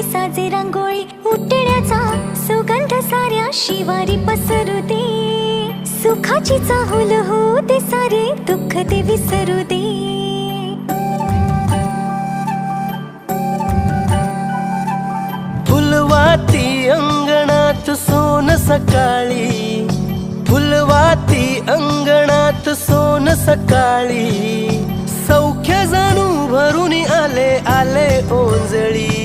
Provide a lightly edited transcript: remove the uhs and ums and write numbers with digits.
अंगणी साजे रांगोळी उठण्याचा सुगंध साऱ्या शिवारी पसरू दे सुखाची चाहूल हो दे सारे दुःख ते विसरू दे फुलवाती अंगणात सोन सकाळी फुलवाती अंगणात सोन सकाळी सौख्य जणू भरून आले आले ओंजळी